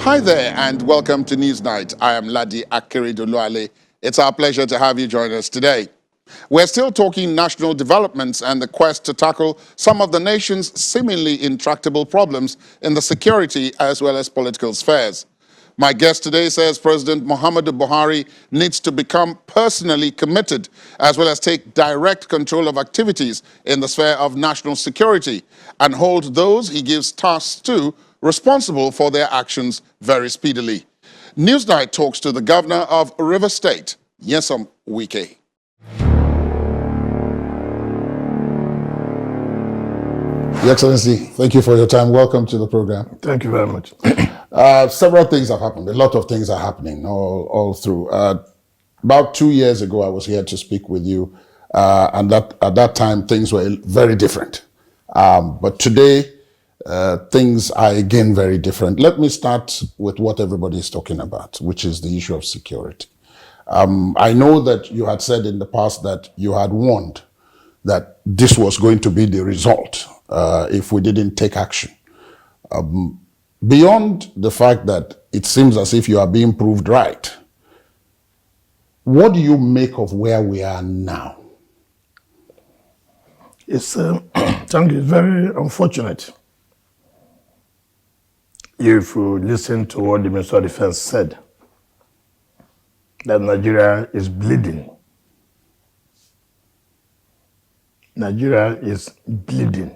Hi there and welcome to NewsNight. I am Ladi Akeredoluale. It's our pleasure to have you join us today. We're still talking national developments and the quest to tackle some of the nation's seemingly intractable problems in the security as well as political spheres. My guest today says President Muhammadu Buhari needs to become personally committed as well as take direct control of activities in the sphere of national security and hold those he gives tasks to responsible for their actions very speedily. NewsNight talks to the governor of Rivers State, Nyesom Wike. Your Excellency, thank you for your time. Welcome to the program. Thank you very much. Several things have happened. A lot of things are happening all through. About 2 years ago, I was here to speak with you, and at that time, things were very different. But today, things are again very different. Let me start with what everybody is talking about, which is the issue of security. I know that you had said in the past that you had warned that this was going to be the result if we didn't take action. Beyond the fact that it seems as if you are being proved right, what do you make of where we are now? It's thank you. Very unfortunate. If you listen to what the Minister of Defense said, that Nigeria is bleeding. Nigeria is bleeding.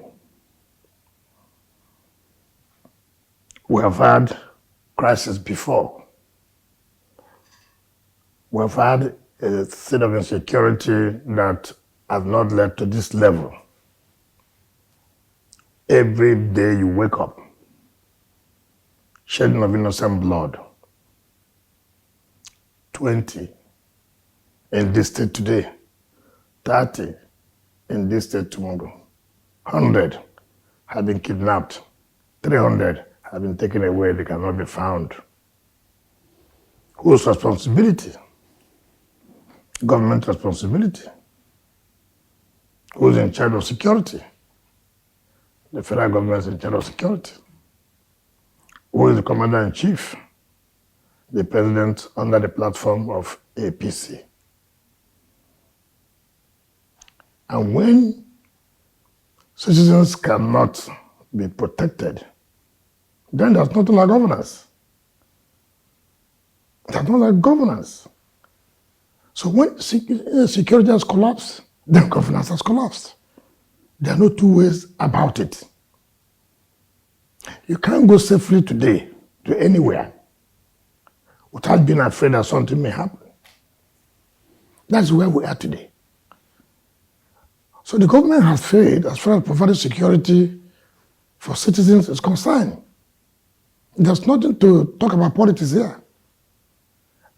We have had crisis before. We have had a state of insecurity that has not led to this level. Every day you wake up, shedding of innocent blood. 20 in this state today, 30 in this state tomorrow, 100 have been kidnapped, 300 have been taken away, they cannot be found. Whose responsibility? Government responsibility. Who's in charge of security? The federal government is in charge of security. Who is the commander-in-chief? The president under the platform of APC. And when citizens cannot be protected, then there's nothing like governance. There's not like governance. So when security has collapsed, then governance has collapsed. There are no two ways about it. You can't go safely today to anywhere without being afraid that something may happen. That's where we are today. So the government has failed as far as providing security for citizens is concerned. There's nothing to talk about politics here.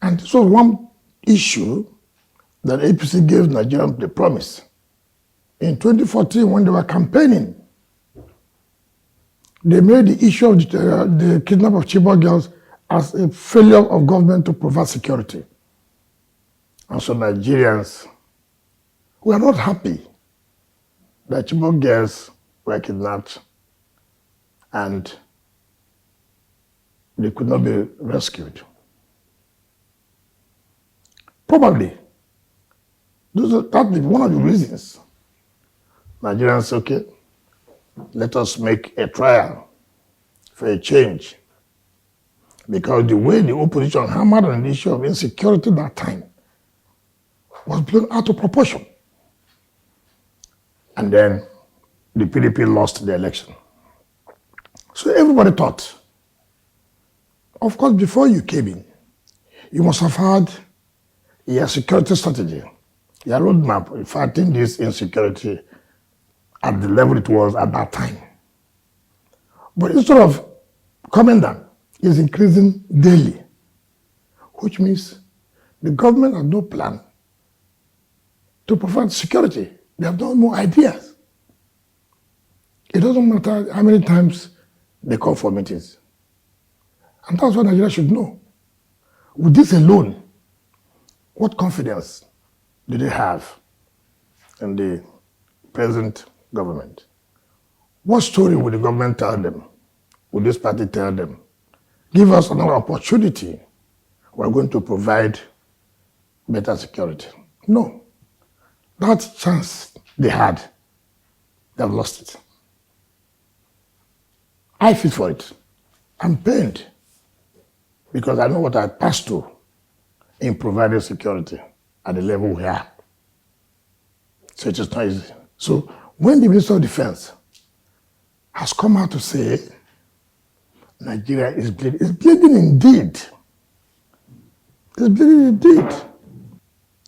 And so one issue that APC gave Nigerians the promise. In 2014, when they were campaigning, they made the issue of the kidnap of Chibok girls as a failure of government to provide security. And so Nigerians, we are not happy that Chibok girls were kidnapped and they could not be rescued. Probably, that is one of the reasons Nigerians say, okay, let us make a trial for a change. Because the way the opposition hammered on the issue of insecurity that time was blown out of proportion. And then the PDP lost the election. So everybody thought, of course, before you came in, you must have had your security strategy, your roadmap in fighting this insecurity at the level it was at that time. But instead of coming down, it's increasing daily, which means the government has no plan to provide security. They have no more ideas. It doesn't matter how many times they call for meetings. And that's what Nigeria should know. With this alone, what confidence do they have in the present government? What story would the government tell them? Would this party tell them? give us another opportunity, we're going to provide better security. No. That chance they had, they've lost it. I feel for it. I'm pained because I know what I passed through in providing security at the level we are. So it is not easy. So when the Minister of Defense has come out to say Nigeria is bleeding, it's bleeding indeed. It's bleeding indeed.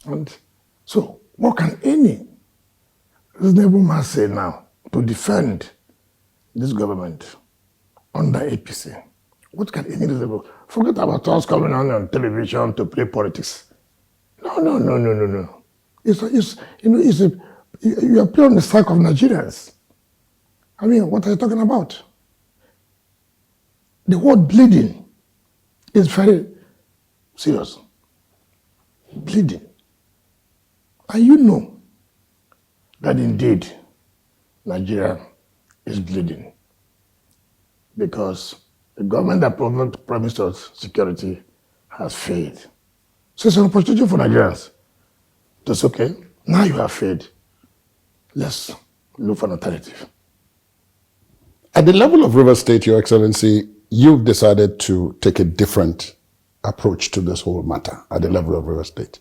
And so what can any reasonable man say now to defend this government under APC? What can any reasonable... Forget about us coming on television to play politics. No. You are playing on the side of Nigerians. I mean, what are you talking about? The word bleeding is very serious. Bleeding. And you know that indeed Nigeria is bleeding because the government that promised us security has failed. So it's an opportunity for Nigerians. That's okay. Now you have failed. Let's look for an alternative. At the level of Rivers State, Your Excellency, you've decided to take a different approach to this whole matter at the level of Rivers State.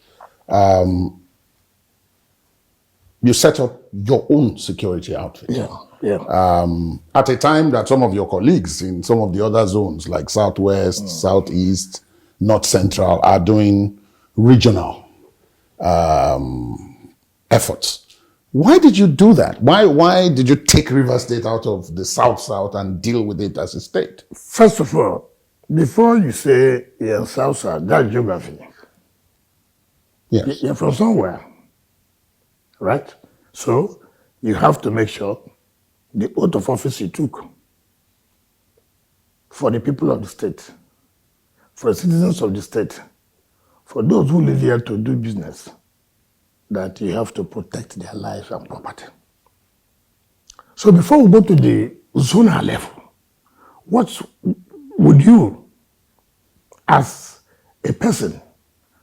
You set up your own security outfit. Yeah. At a time that some of your colleagues in some of the other zones, like Southwest, Southeast, North Central, are doing regional efforts. Why did you do that? Why did you take Rivers State out of the South and deal with it as a state? First of all, before you say you're South, that's geography. Yes. You're from somewhere, right? So you have to make sure the oath of office you took for the people of the state, for the citizens of the state, for those who live here to do business, that you have to protect their lives and property. So before we go to the zonal level, what would you, as a person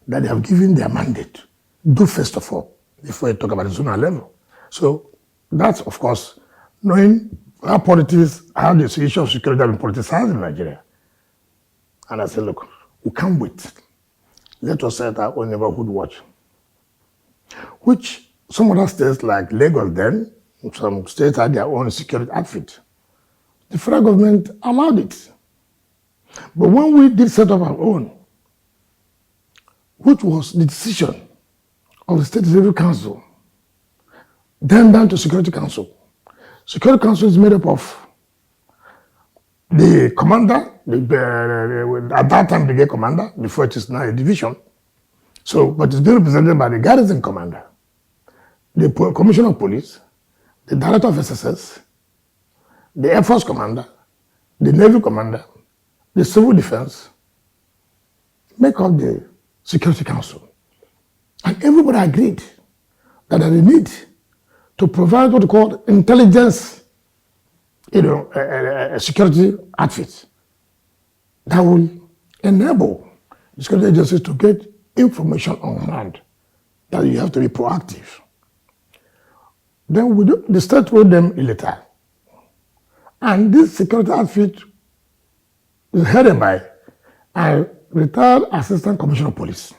that they have given their mandate, do first of all, before you talk about the zonal level? So that's, of course, knowing how politics, how the issue of security has been politicized in Nigeria. And I said, look, we can't wait. Let us set our own neighborhood watch, which some other states like Lagos then, some states had their own security outfit. The federal government allowed it. But when we did set up our own, which was the decision of the State Executive Council, then down to Security Council. Security Council is made up of the commander, at that time brigade commander, before it is now a division. So, but it's being represented by the garrison commander, the commissioner of police, the director of SSS, the Air Force commander, the Navy commander, the civil defense, make up the Security Council. And everybody agreed that there is a need to provide what we call intelligence, a security outfit that will enable the security agencies to get information on hand, that you have to be proactive. Then the state wrote them a letter. And this security outfit is headed by a retired assistant commissioner of police.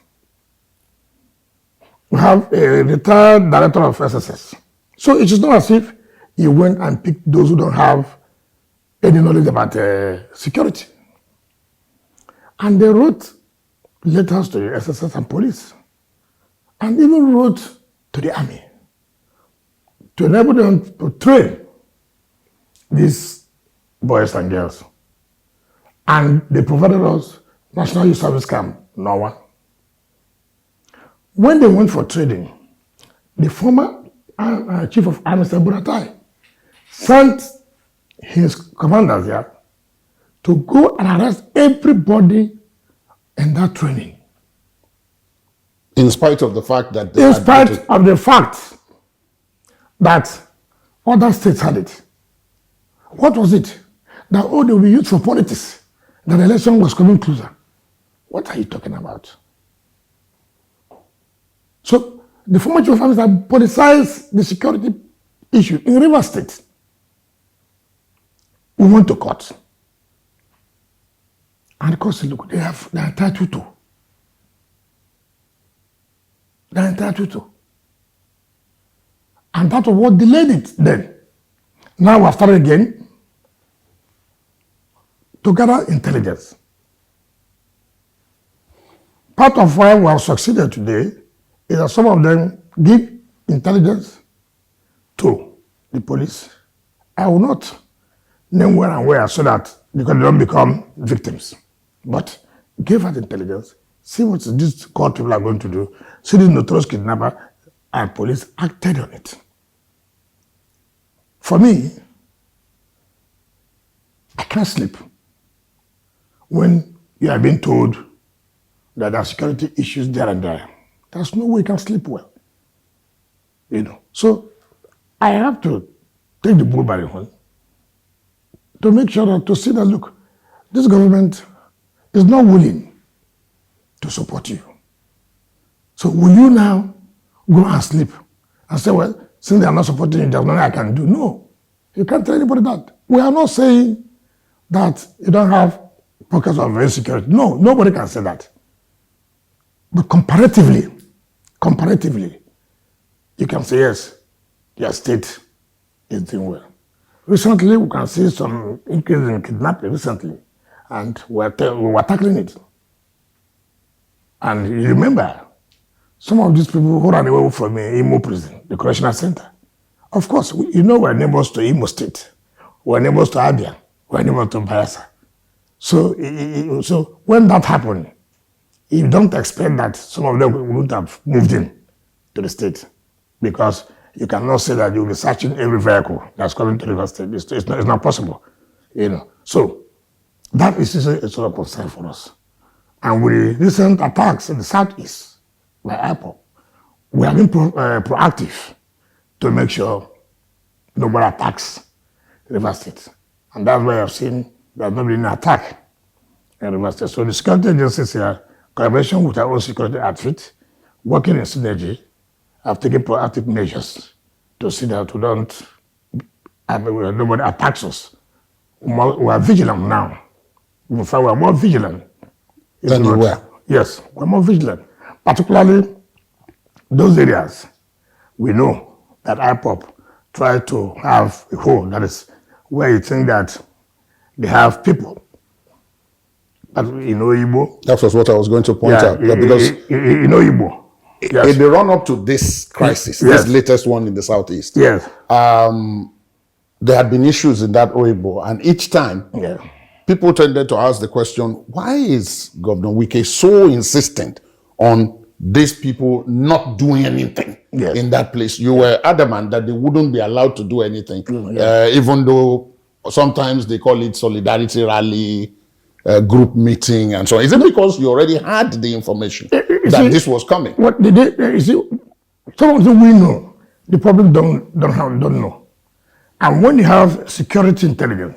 We have a retired director of SSS. So it is not as if you went and picked those who don't have any knowledge about security. And they wrote letters to the SSS and police, and even wrote to the army to enable them to train these boys and girls. And they provided us National Youth Service Camp, NOWA. When they went for training, the former Chief of Army, Buratai, sent his commanders there to go and arrest everybody in that training. In spite of the fact that in spite of the fact that other states had it. What was it? That, oh, they will be used for politics. that the election was coming closer. What are you talking about? So the former chief of army staff politicized the security issue in Rivers State. We went to court. And the court said, look, they're entitled to. They're entitled to. And that was what delayed it then. Now we have started again to gather intelligence. Part of why we have succeeded today is that some of them give intelligence to the police. I will not name where and where so that because they don't become victims. But give us intelligence, see what these court people are going to do, see this notorious kidnapper, and police acted on it. For me, I can't sleep when you are being told that there are security issues there and there. There's no way you can sleep well. So I have to take the bull by the horn to make sure that to see that, look, this government is not willing to support you. So will you now go and sleep and say, well, since they are not supporting you, there's nothing I can do? No, you can't tell anybody that. We are not saying that you don't have pockets of insecurity. No, nobody can say that. But comparatively, you can say, yes, your state is doing well. Recently, we can see some increase in kidnapping recently, and we were tackling it. And you remember, some of these people who ran away from Imo prison, the correctional center. Of course, we're neighbors to Imo State. We're neighbors to Abia. We're neighbors to Bayelsa. So when that happened, you don't expect that some of them would have moved in to the state, because you cannot say that you'll be searching every vehicle that's coming to River State. It's not possible, So that is a sort of concern for us. And with recent attacks in the southeast by IPOB, we have been proactive to make sure nobody attacks River State. And that's why I've seen there's not been an attack in River State. So the security agencies here, collaboration with our own security outfit, working in synergy, have taken proactive measures to see that we don't nobody attacks us. We are vigilant now. In fact, we are more vigilant. Than you were? Yes, we're more vigilant. Particularly those areas we know that IPOB try to have a hole, that is where you think that they have people. But Igbo. That was what I was going to point out. Because Igbo. Yes. In the run-up to this crisis, yes. This latest one in the southeast, yes, there had been issues in that Oyibo, and each time people tended to ask the question, why is Governor Wike so insistent on these people not doing anything in that place? You were adamant that they wouldn't be allowed to do anything, even though sometimes they call it solidarity rally, group meeting, and so on. Is it because you already had the information that this was coming? What did they, some of them we know, the public don't know. And when you have security intelligence,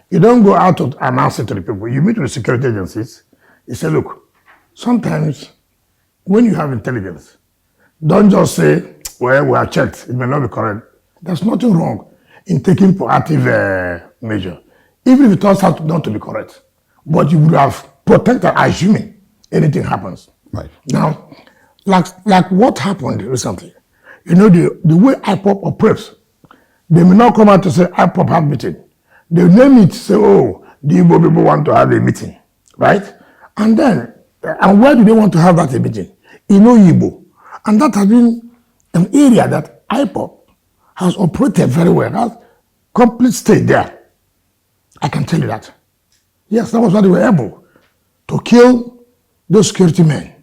you don't go out to announce it to the people. You meet with the security agencies. You say, look, sometimes when you have intelligence, don't just say, well, we have checked. It may not be correct. There's nothing wrong in taking proactive measure, even if it turns out not to be correct. But you would have protected, assuming anything happens. Right. Now, like what happened recently, the way IPOB operates, they may not come out to say IPOB have meeting. They name it, say, oh, the Igbo people want to have a meeting, right? And then, and where do they want to have that meeting? In Igbo. And that has been an area that IPOB has operated very well, has complete stayed there. I can tell you that. Yes, that was why they were able to kill those security men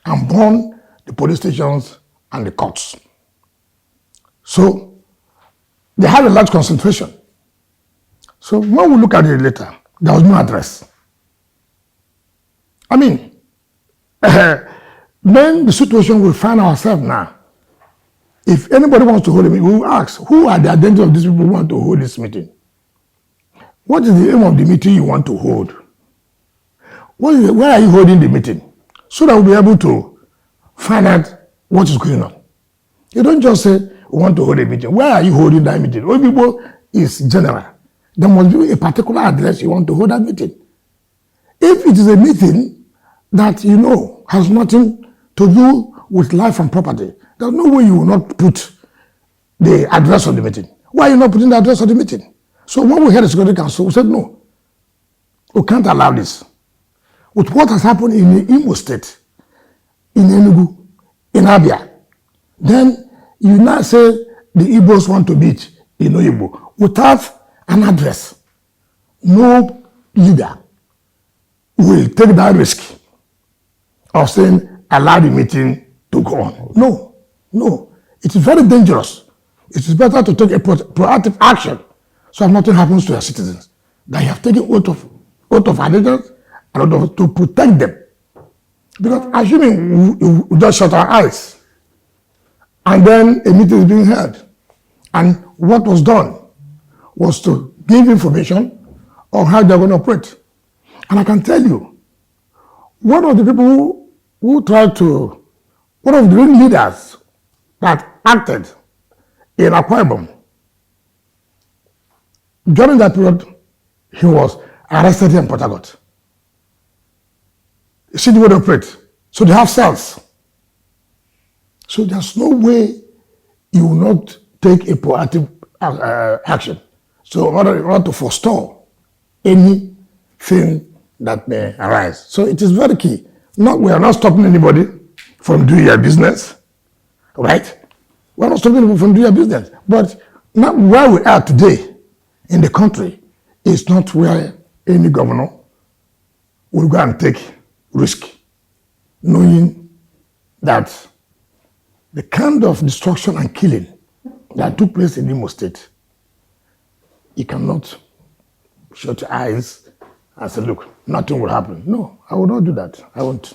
and burn the police stations and the courts. So they have a large concentration. So when we look at it later, there was no address. I mean, then the situation we find ourselves now, if anybody wants to hold a meeting, we will ask, who are the identities of these people who want to hold this meeting? What is the aim of the meeting you want to hold? Where are you holding the meeting? So that we'll be able to find out what is going on. You don't just say, we want to hold a meeting. Where are you holding that meeting? Oyibo is general. There must be a particular address you want to hold that meeting. If it is a meeting that you know has nothing to do with life and property, there's no way you will not put the address of the meeting. Why are you not putting the address of the meeting? So when we had the Security Council, we said, no, we can't allow this. With what has happened in the Imo State, in Enugu, in Abia, then you now say the Igbos want to meet in Oyibo without an address. No leader will take that risk of saying, allow the meeting to go on. No. It is very dangerous. It is better to take a proactive action so that nothing happens to your citizens. That you have taken oath of allegiance and oath to protect them. Because assuming we just shut our eyes and then a meeting is being held, and what was done was to give information on how they're going to operate. And I can tell you, one of the people one of the leaders that acted in Akwa Ibom, during that period, he was arrested in Port Harcourt. You see the way they operate. So they have cells. So there's no way you will not take a proactive action. So in order to forestall anything that may arise. So it is very key. We are not stopping anybody from doing their business, right? We're not stopping people from doing their business. But not where we are today in the country is not where any governor will go and take risk, knowing that the kind of destruction and killing that took place in Imo State, you cannot shut your eyes and say, look, nothing will happen. No, I will not do that. I won't.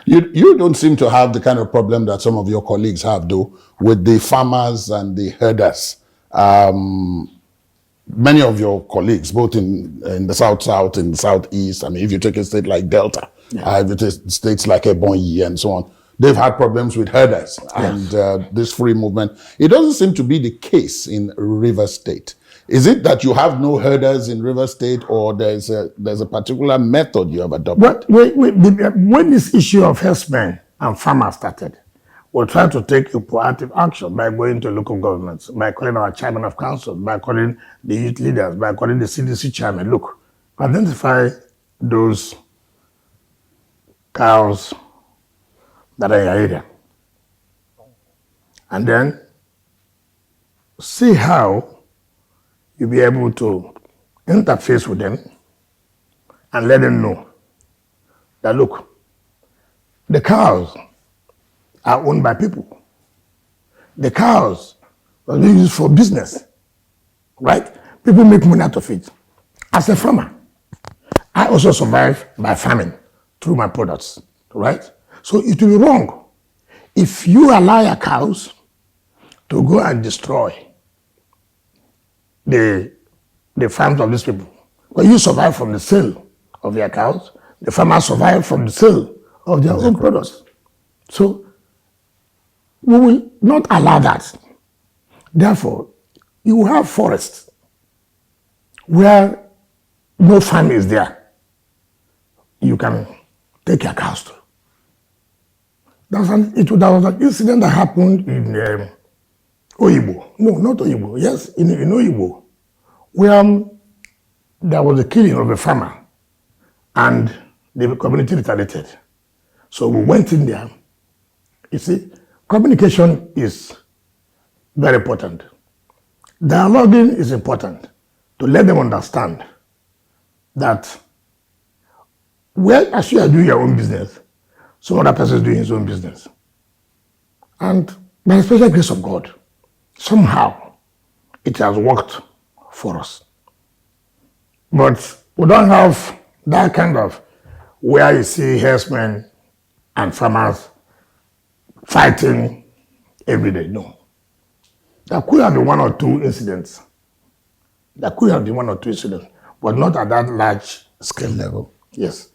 You don't seem to have the kind of problem that some of your colleagues have, though, with the farmers and the herders. Many of your colleagues, both in the South, in the Southeast, I mean, if you take a state like Delta, if you take states like Ebonyi and so on, they've had problems with herders and this free movement. It doesn't seem to be the case in River State. Is it that you have no herders in River State, or there's a particular method you have adopted? When this issue of herdsmen and farmers started, we tried to take a proactive action by going to local governments, by calling our chairman of council, by calling the youth leaders, by calling the CDC chairman. Look, identify those cows that are in your area, and then see how you'll be able to interface with them and let them know that, look, the cows are owned by people. The cows are being used for business, right? People make money out of it. As a farmer, I also survive by farming through my products, right? So it will be wrong if you allow your cows to go and destroy the farms of these people. Well, you survive from the sale of your cows. The farmers survive from the sale of their own products. So we will not allow that. Therefore, you will have forests where no farm is there. You can take your cows to. There was an incident that happened in Oyibo. No, not Oyibo. Yes, in Oyibo, where there was a killing of a farmer and the community retaliated. So we went in there. You see, communication is very important. Dialoguing is important to let them understand that as you are doing your own business, some other person is doing his own business. And by the special grace of God, somehow it has worked for us. But we don't have that kind of where you see herdsmen and farmers fighting every day. No. There could have been one or two incidents. But not at that large scale level. Yes.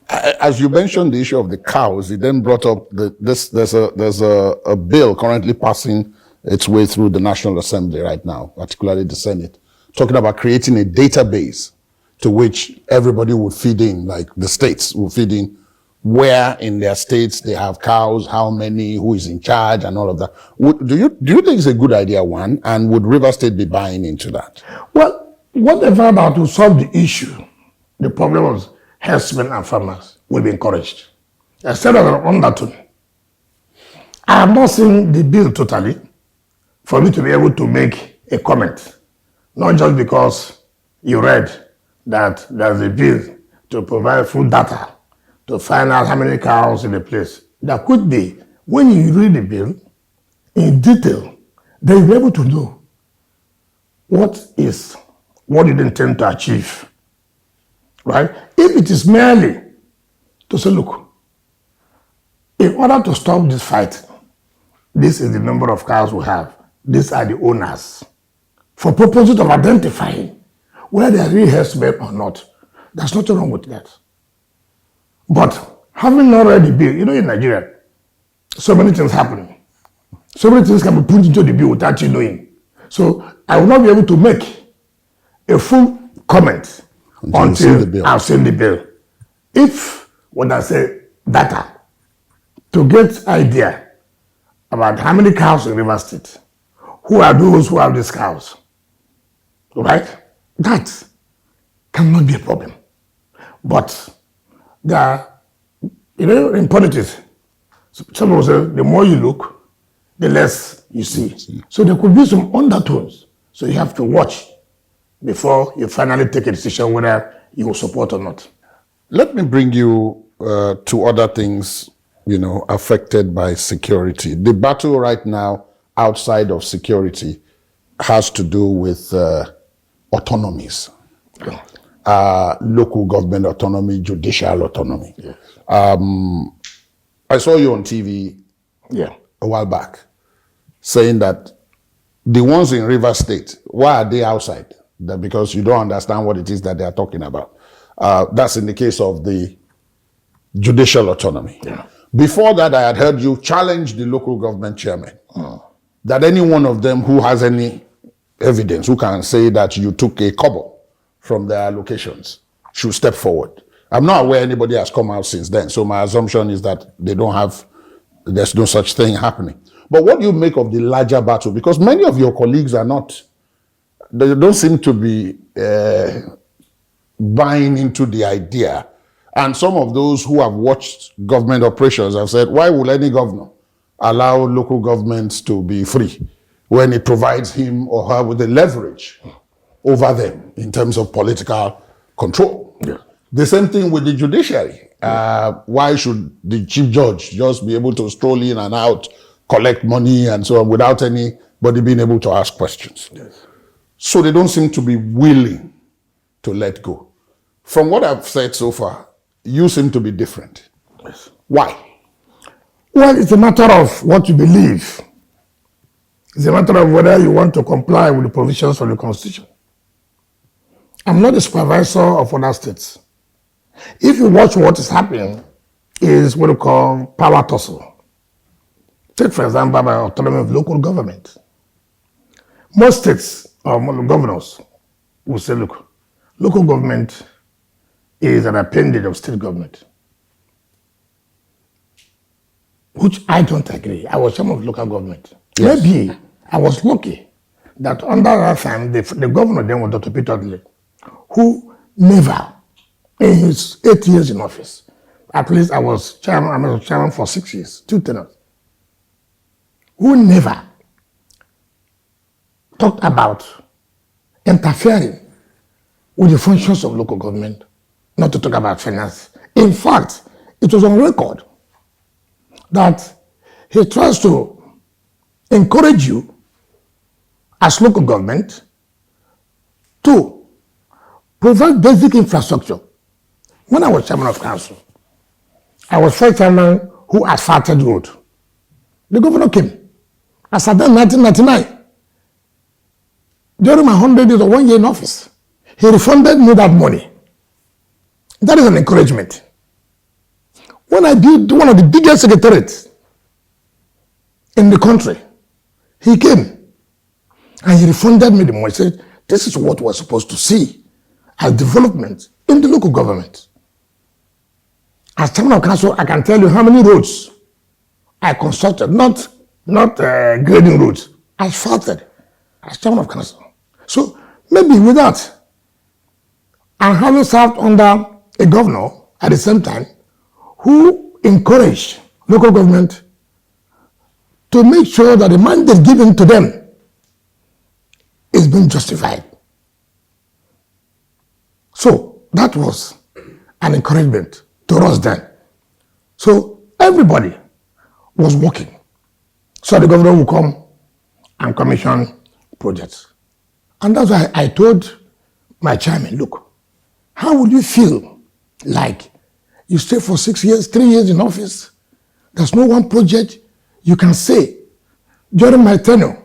As you mentioned the issue of the cows, it then brought up there's a bill currently passing its way through the National Assembly right now, particularly the Senate, talking about creating a database to which everybody would feed in, like the states will feed in where in their states they have cows, how many, who is in charge, and all of that. Do you think it's a good idea, one, and would River State be buying into that? Well, whatever that will solve the issue, the problem of herdsmen and farmers will be encouraged. Instead of an undertone, I have not seen the bill totally for me to be able to make a comment. Not just because you read that there's a bill to provide full data to find out how many cows in the place. There could be, when you read the bill in detail, then you'll be able to know what you intend to achieve. Right? If it is merely to say, look, in order to stop this fight, this is the number of cows we have. These are the owners. For purposes of identifying whether they are real herdsmen or not, there's nothing wrong with that. But having not read the bill, in Nigeria, so many things happen. So many things can be put into the bill without you knowing. So I will not be able to make a full comment until I've seen the bill. If, when I say data, to get idea about how many cows in River State, who are those who have these cows, right? That cannot be a problem. But there are, in politics, some people say the more you look, the less you see. So there could be some undertones. So you have to watch before you finally take a decision whether you will support or not. Let me bring you to other things, affected by security. The battle right now outside of security has to do with autonomies. Local government autonomy, judicial autonomy. Yes. I saw you on TV a while back saying that the ones in River State, why are they outside? That because you don't understand what it is that they are talking about. That's in the case of the judicial autonomy. Yeah. Before that, I had heard you challenge the local government chairman. That any one of them who has any evidence, who can say that you took a kobo from their allocations, should step forward. I'm not aware anybody has come out since then, so my assumption is that there's no such thing happening. But what do you make of the larger battle? Because many of your colleagues they don't seem to be buying into the idea. And some of those who have watched government operations have said, why will any governor allow local governments to be free when it provides him or her with the leverage over them in terms of political control? Yeah. The same thing with the judiciary. Why should the chief judge just be able to stroll in and out, collect money and so on without anybody being able to ask questions? Yes. So they don't seem to be willing to let go. From what I've said so far, you seem to be different. Yes. Why? Well, it's a matter of what you believe. It's a matter of whether you want to comply with the provisions of the Constitution. I'm not a supervisor of other states. If you watch what is happening, is what we call power tussle. Take, for example, the autonomy of local government. Most states or governors will say, look, local government is an appendage of state government, which I don't agree. I was chairman of local government. Yes. Maybe I was lucky that under that time, the governor then was Dr. Peter Dudley, who never, in his 8 years in office, at least I was chairman for 6 years, 2 tenures, who never talked about interfering with the functions of local government, not to talk about finance. In fact, it was on record that he tries to encourage you as local government to provide basic infrastructure. When I was chairman of council, I was first chairman who asphalted road. The governor came. I sat there in 1999. During my 100 days or 1 year in office, he refunded me that money. That is an encouragement. When I did one of the biggest secretariats in the country, he came and he refunded me the money. He said, this is what we're supposed to see as development in the local government. As chairman of council, I can tell you how many roads I constructed, not grading roads, asphalted as chairman of council. So maybe with that, and having served under a governor at the same time who encouraged local government to make sure that the mandate given to them is being justified. So that was an encouragement to us then. So everybody was working. So the governor would come and commission projects. And that's why I told my chairman, look, how would you feel like you stay for 6 years, 3 years in office, there's no one project you can say, during my tenure,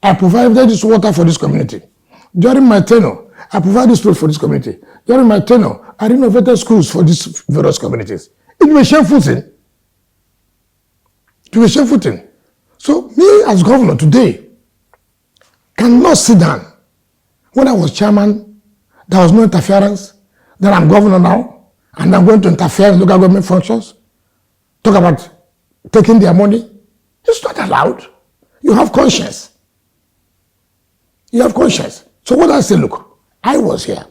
I provided this water for this community. During my tenure, I provided this road for this community. During my tenure, I renovated schools for these various communities. It was shameful thing. It was shameful thing. So me as governor today cannot sit down. When I was chairman, there was no interference. Then I'm governor now, and I'm going to interfere in local government functions. Talk about taking their money. It's not allowed. You have conscience. You have conscience. So what I say, look, I was here.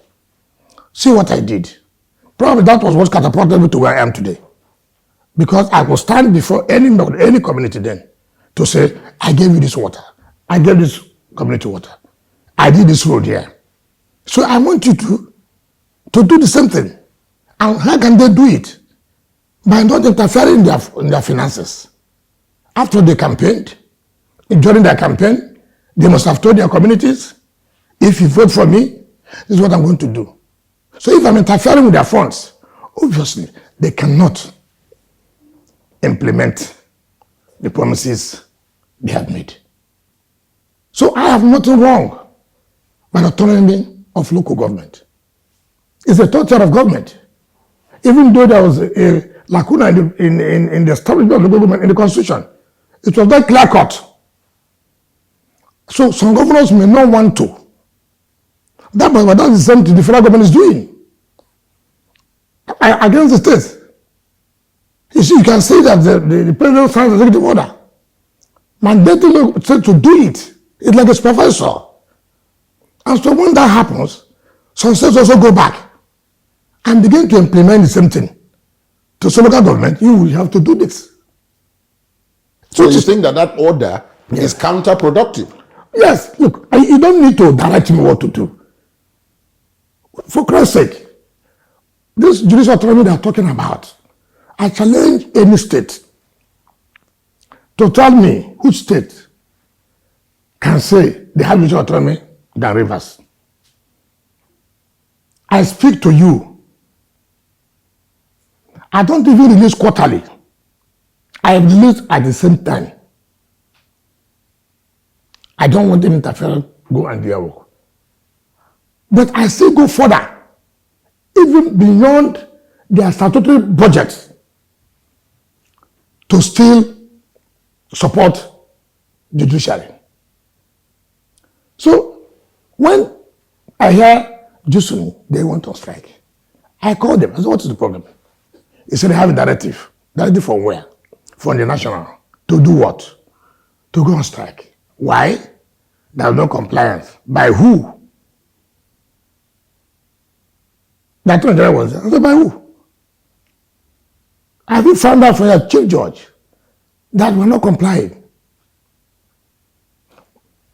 See what I did. Probably that was what catapulted me to where I am today. Because I could stand before any community then to say, I gave you this water. I gave this community water. I did this road here. So I want you to do the same thing. And how can they do it? By not interfering in their finances. After they campaigned, during their campaign, they must have told their communities, if you vote for me, this is what I'm going to do. So if I'm interfering with their funds, obviously they cannot implement the promises they have made. So I have nothing wrong with autonomy of local government. It's a third tier of government. Even though there was a lacuna in the establishment of local government in the constitution, it was very clear cut. So some governors may not want to. But that's the same thing the federal government is doing against the states. You see, you can see that the president signs the executive order mandating the state to do it. It's like a supervisor. And so when that happens, some states also go back and begin to implement the same thing. To some local government, you will have to do this. So you think that order is counterproductive? Yes, look, you don't need to direct me what to do. For Christ's sake, this judicial autonomy they are talking about, I challenge any state to tell me which state can say they have judicial autonomy than Rivers. I speak to you. I don't even release quarterly. I release at the same time. I don't want any interference, go and do your work. But I still go further, even beyond their statutory budget, to still support judiciary. So when I hear Jusuni, they want to strike, I call them. I said, what is the problem? He said they have a directive. Directive from where? From the national. To do what? To go on strike. Why? There is no compliance. By who? That was. I said, by who? Have you found out from your chief judge that we're not complying?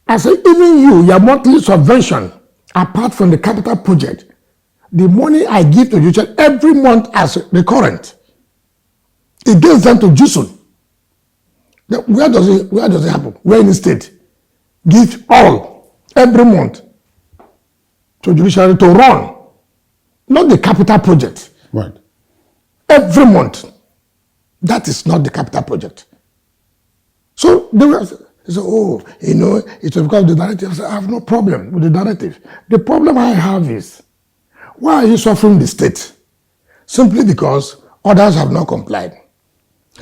I said, even you, your monthly subvention, apart from the capital project, the money I give to you every month as recurrent, it gets down to Jusun. Where does it happen? Where in the state? Give all, every month, to judiciary to run. Not the capital project. Right. Every month. That is not the capital project. So they say, oh, it's because of the directive. I said, I have no problem with the directive. The problem I have is, why are you suffering the state? Simply because others have not complied.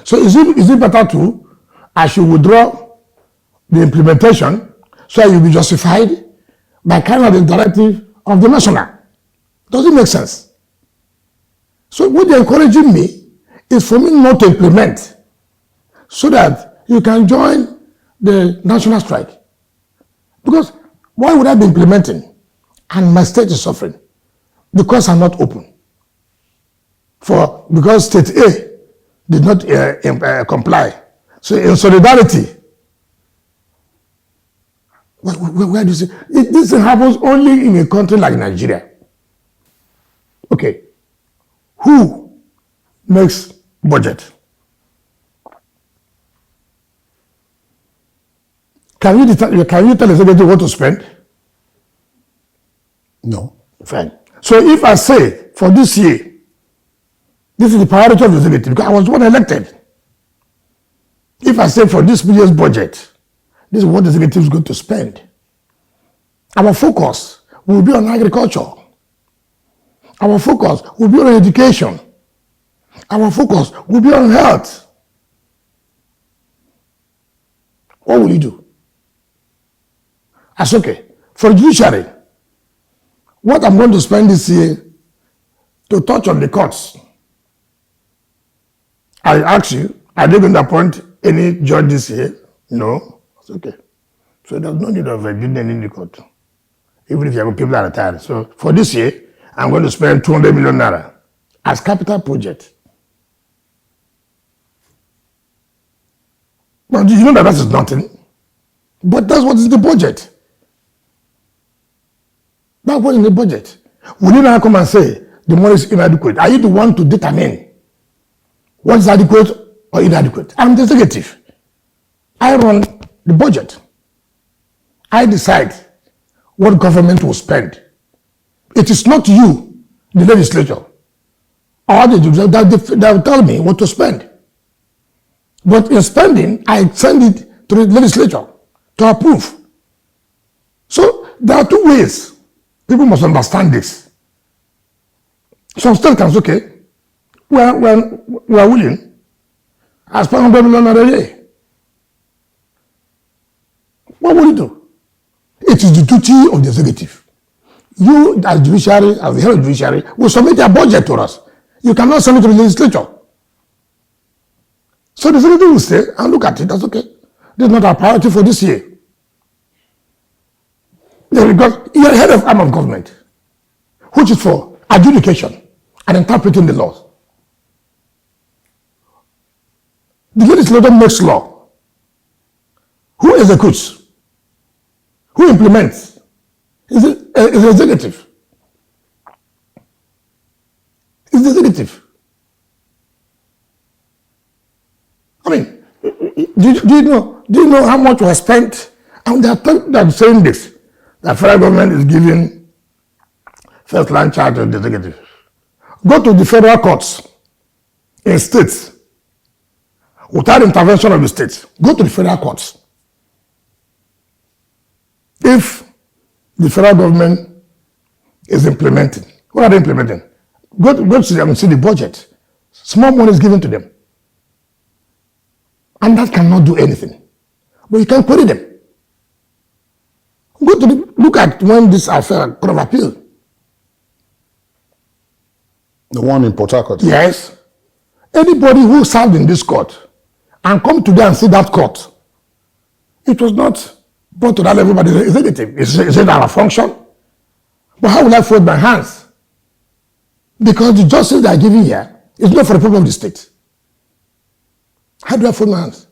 So is it better to, I should withdraw the implementation so you'll be justified by carrying out the directive of the national? Does it make sense? So what they're encouraging me is for me not to implement so that you can join the national strike. Because why would I be implementing and my state is suffering? Because I'm not open. Because state A did not comply. So in solidarity, where do you see? This happens only in a country like Nigeria. Okay, who makes budget? Can you tell the secretary what to spend? No. Fine. So if I say for this year, this is the priority of the executive because I was the one elected. If I say for this year's budget, this is what the executive is going to spend. Our focus will be on agriculture. Our focus will be on education. Our focus will be on health. What will you do? That's okay. For judiciary, what I'm going to spend this year to touch on the courts. I ask you, are they going to appoint any judge this year? No. It's okay. So there's no need of building in the court. Even if people are retired. So for this year, I'm going to spend 200 million naira as capital project. But you know that is nothing. But that's what is the budget. That's what is in the budget. Will you now come and say the money is inadequate? Are you the one to determine what is adequate or inadequate? I'm the executive. I run the budget. I decide what government will spend. It is not you, the legislature, or the judge that will tell me what to spend. But in spending, I send it to the legislature to approve. So there are two ways. People must understand this. Some states can say, okay, we are willing. I spend 100 million a year. What will you do? It is the duty of the executive. You, as judiciary, as the head of judiciary, will submit a budget to us. You cannot send it to the legislature. So the executive will say, and look at it, that's okay. This is not our priority for this year. Because you're head of arm of government, which is for adjudication and interpreting the laws. The legislature makes law. Who executes? Who implements? Is the executive. It's the executive. I mean, do you know how much was spent? And they're saying this. The federal government is giving first line charge to the executive. Go to the federal courts in states without intervention of the states. Go to the federal courts. If the federal government is implementing, what are they implementing? Go to them and see the budget. Small money is given to them. And that cannot do anything. But you can query them. Look at when this affair could have appealed. The one in Port Harcourt? Yes. Anybody who served in this court and come today and see that court, it was not brought to that level by the executive. Is it our function? But how will I fold my hands? Because the justice they are giving here is not for the people of the state. How do I fold my hands?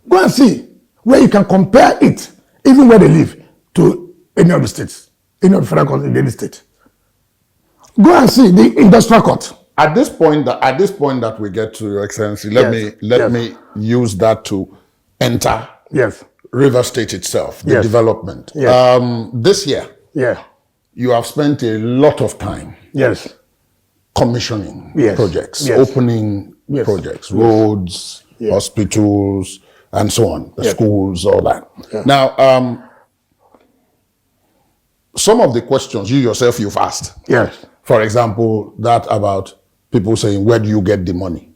Go and see where you can compare it, even where they live, to any of the states, any of the federal courts in any state. Go and see the industrial court. At this point that we get to, Your Excellency, let me use that to enter River State itself, the development. This year, you have spent a lot of time commissioning projects, opening projects, roads, hospitals, and so on, the schools, all that. Now, some of the questions you yourself you've asked. For example, that about people saying, where do you get the money?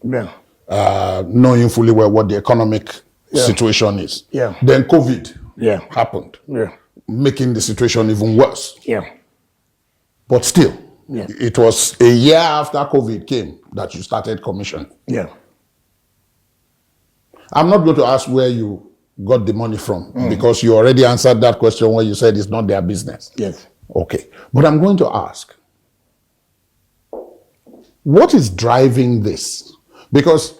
knowing fully well what the economic situation is. Yeah. Then COVID happened, making the situation even worse. Yeah. But still, it was a year after COVID came that you started commission. Yeah. I'm not going to ask where you got the money from because you already answered that question when you said it's not their business. Yes. Okay. But I'm going to ask, what is driving this? Because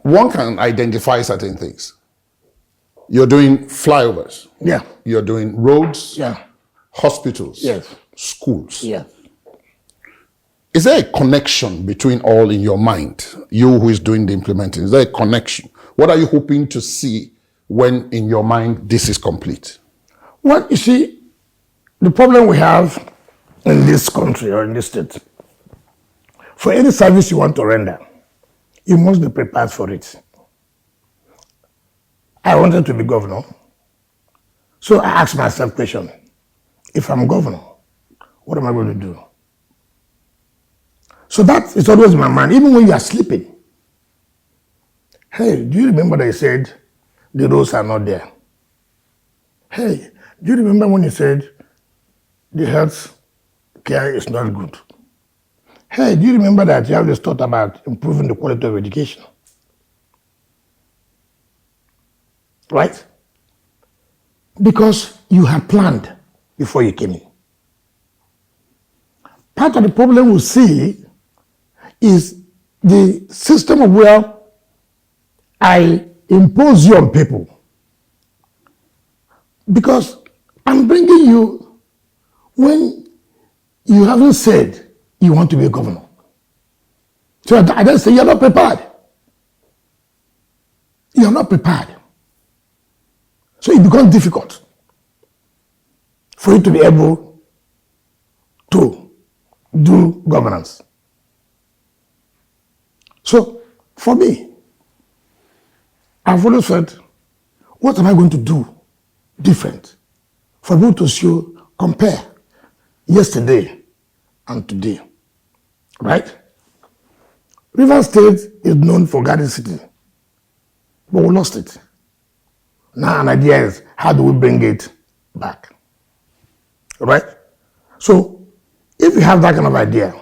one can identify certain things. You're doing flyovers. Yeah. You're doing roads. Yeah. Hospitals. Yes. Schools. Yeah. Is there a connection between all in your mind? You who is doing the implementing, is there a connection? What are you hoping to see when in your mind this is complete? Well, you see, the problem we have in this country or in this state, for any service you want to render, you must be prepared for it. I wanted to be governor, so I asked myself question, if I'm governor, what am I going to do? So that is always in my mind, even when you are sleeping. Hey, do you remember they said the roads are not there? Hey, do you remember when you said the health care is not good? Hey, do you remember that you have this thought about improving the quality of education? Right? Because you had planned before you came in. Part of the problem we see is the system of where I impose you on people. Because I'm bringing you when you haven't said you want to be a governor. So I don't say you're not prepared. You're not prepared. So it becomes difficult for you to be able to do governance. So for me, I've always said, what am I going to do different for people to show, compare yesterday and today, right? Rivers State is known for Garden City, but we lost it. Now an idea is, how do we bring it back, right? So if you have that kind of idea,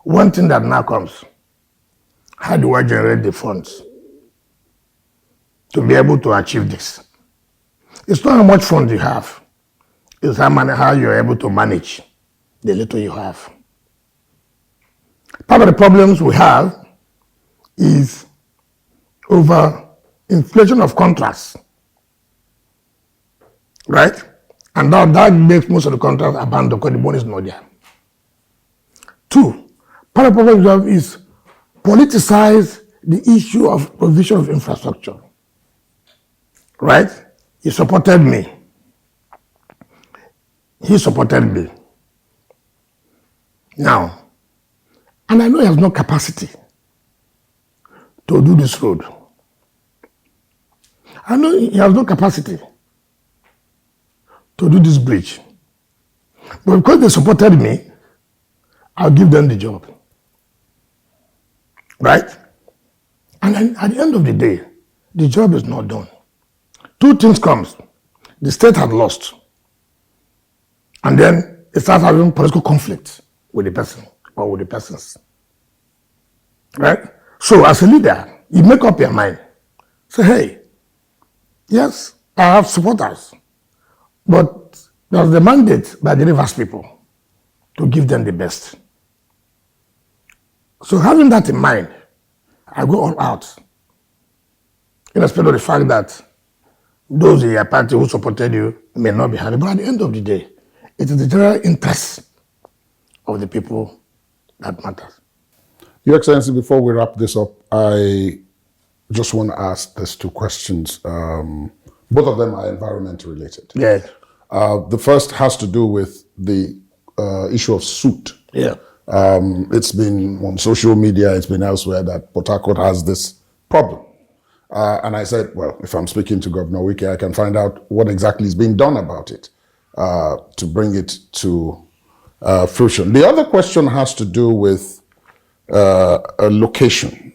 one thing that now comes, how do I generate the funds to be able to achieve this? It's not how much funds you have, it's how you're able to manage the little you have. Part of the problems we have is over inflation of contracts, right? And that makes most of the contracts abandoned because the money is not there. Two, part of the problem we have is politicize the issue of provision of infrastructure, right? He supported me. He supported me. Now, and I know he has no capacity to do this road. I know he has no capacity to do this bridge. But because they supported me, I'll give them the job. Right? And then at the end of the day, the job is not done. Two things comes. The state had lost. And then it starts having political conflict with the person or with the persons. Right? So as a leader, you make up your mind. Say, hey, yes, I have supporters, but there's the mandate by the Rivers people to give them the best. So having that in mind, I go all out. Irrespective of the fact that those in your party who supported you may not be happy, but at the end of the day, it is the general interest of the people that matters. Your Excellency, before we wrap this up, I just want to ask these two questions. Both of them are environment related. Yes. The first has to do with the issue of soot. Yeah. It's been on social media, it's been elsewhere that Port Harcourt has this problem. And I said, well, if I'm speaking to Governor Wike, I can find out what exactly is being done about it to bring it to fruition. The other question has to do with a location.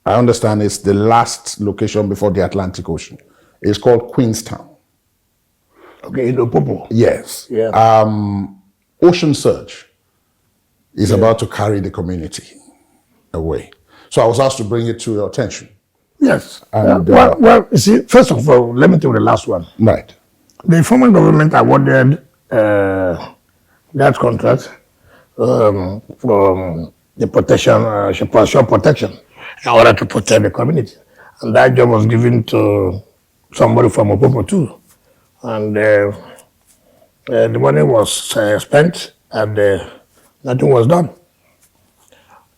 I understand it's the last location before the Atlantic Ocean. It's called Queenstown. Okay, in Opopo. Yes. Yeah. Ocean surge is about to carry the community away. So I was asked to bring it to your attention. Yes. And, well, you see, first of all, let me take the last one. Right. The former government awarded that contract for the protection, shore protection, in order to protect the community. And that job was given to somebody from Opopo too. And the money was spent and nothing was done.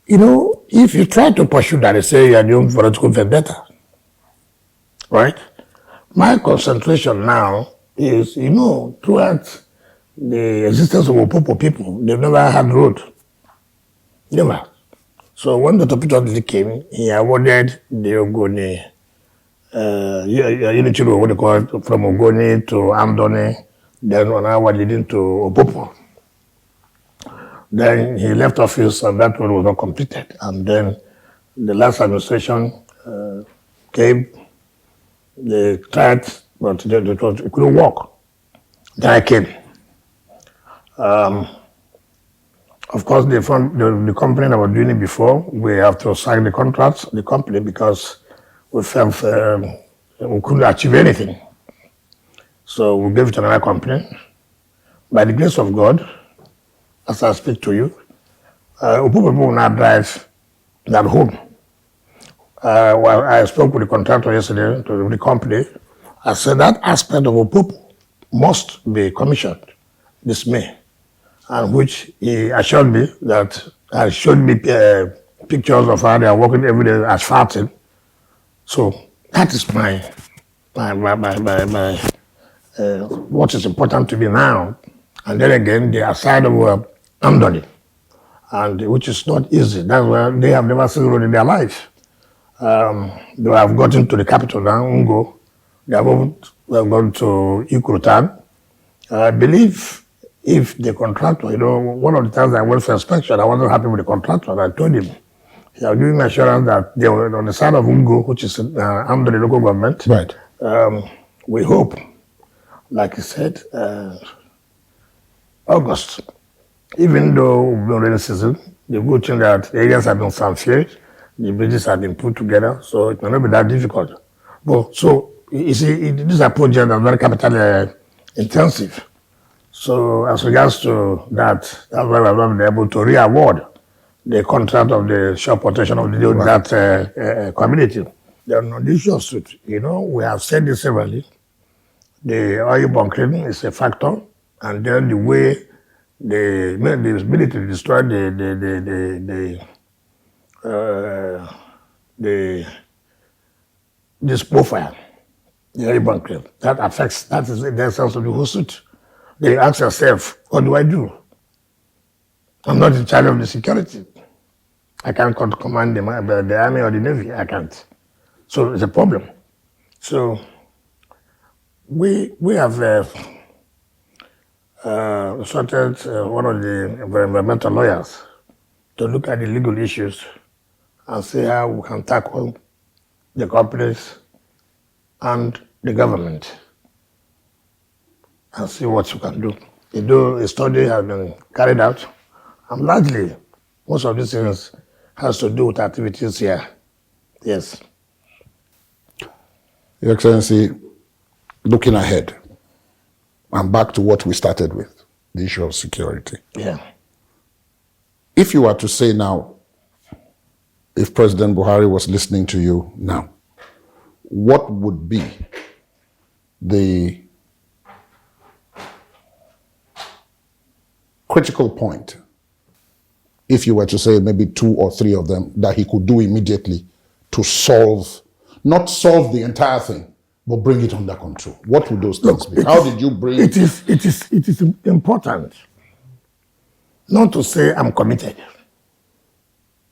You know, if you try to pursue that, they say you are doing political vendetta, right? My concentration now is, you know, throughout the existence of Opopo people, they've never had road. Never. So when Dr. Peter came, he awarded the Ogoni unity road, what they call it, from Ogoni to Amdoni, then on our leading to Opopo. Then he left office and that road was not completed. And then the last administration came, they tried, but it couldn't work. Then I came. Of course, the company that was doing it before, we have to sign the contract, the company, because we felt we couldn't achieve anything. So we gave it to another company. By the grace of God, as I speak to you, people will now drive that home. Well, I spoke with the contractor yesterday, to the company. I said that aspect of Opopo must be commissioned this May, and which he assured me that showed me pictures of how they are working every day asphalting. So that is my what is important to me now. And then again, the aside of Amdoni, and which is not easy. That's why they have never seen road in their life. They have gotten to the capital now, Ungo. They have gone to Ikurutan. I believe if the contractor, you know, one of the times I went for inspection, I wasn't happy with the contractor. And I told him, he was giving me assurance that they were on the side of Ungo, which is under the local government. Right. We hope, like he said, August. Even though we've been rainy season, the good thing that the areas have been sanfiered, the bridges have been put together, so it may not be that difficult. But so you see, these are projects that are very capital intensive. So as regards to that, that's why we have not been able to re-award the contract of the shore protection of that community. Then on the issue of suit, you know, we have said this severally. The oil bunkering is a factor, and then the way the ability to destroy this profile, the oil bunkering, that affects, that is the essence of the whole suit. They ask yourself, what do I do? I'm not in charge of the security. I can't command the army or the navy. I can't. So it's a problem. So we have started one of the environmental lawyers to look at the legal issues and see how we can tackle the companies and the government and see what we can do. Though a study has been carried out, and largely most of these things has to do with activities here. Yes. Your Excellency, looking ahead, and back to what we started with, the issue of security. Yeah. If you were to say now, if President Buhari was listening to you now, what would be the critical point, if you were to say maybe 2 or 3 of them, that he could do immediately to solve, not solve the entire thing, but bring it under control? What would those things be? How did you bring it? It is important not to say I'm committed.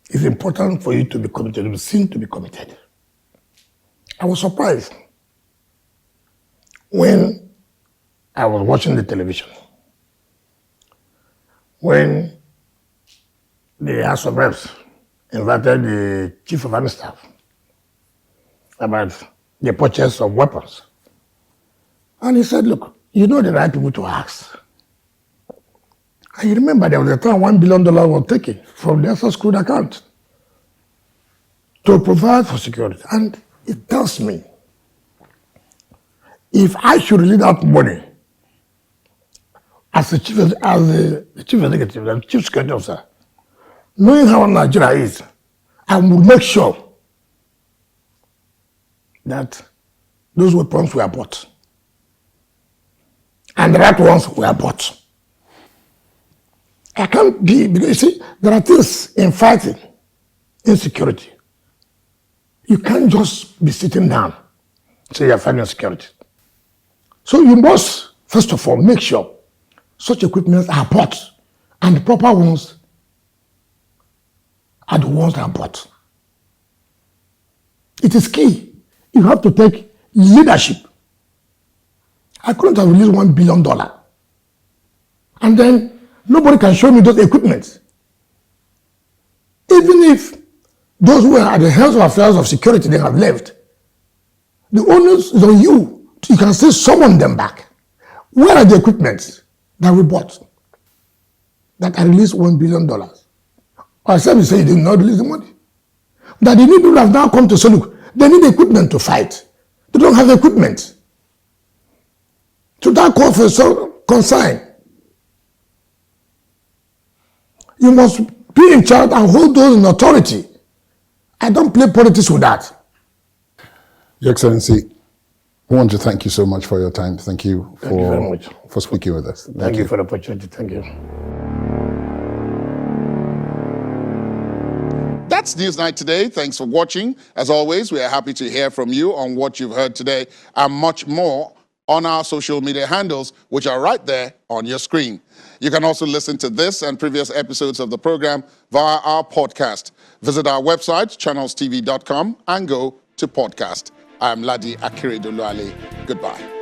It's important for you to be committed, to be seen to be committed. I was surprised when I was watching the television, when the House of Reps invited the Chief of Army Staff about the purchase of weapons. And he said, look, you know the right people to ask. And you remember there was a time $1 billion was taken from the SS crude account to provide for security. And it tells me, if I should release that money as the chief executive and chief security officer, knowing how Nigeria is, I will make sure that those weapons were bought. And the right ones were bought. I can't be, because you see, there are things in fighting, insecurity. You can't just be sitting down and say you're fighting security. So you must, first of all, make sure such equipment are bought, and the proper ones are the ones that are bought. It is key. You have to take leadership. I couldn't have released $1 billion. And then nobody can show me those equipment. Even if those who are at the health of affairs of security, they have left, the onus is on you. You can still summon them back. Where are the equipment that we bought that I released $1 billion? Or some say you did not release the money. That the new people have now come to say, look, they need equipment to fight. They don't have equipment. So that call for some consign. You must be in charge and hold those in authority. I don't play politics with that. Your Excellency, I want to thank you so much for your time. Thank you Thank you very much. for speaking with us. Thank you for the opportunity. Thank you. That's NewsNight today. Thanks for watching. As always, we are happy to hear from you on what you've heard today and much more on our social media handles, which are right there on your screen. You can also listen to this and previous episodes of the program via our podcast. Visit our website, channelstv.com, and go to podcast. I am Ladi Akiridoluale. Goodbye.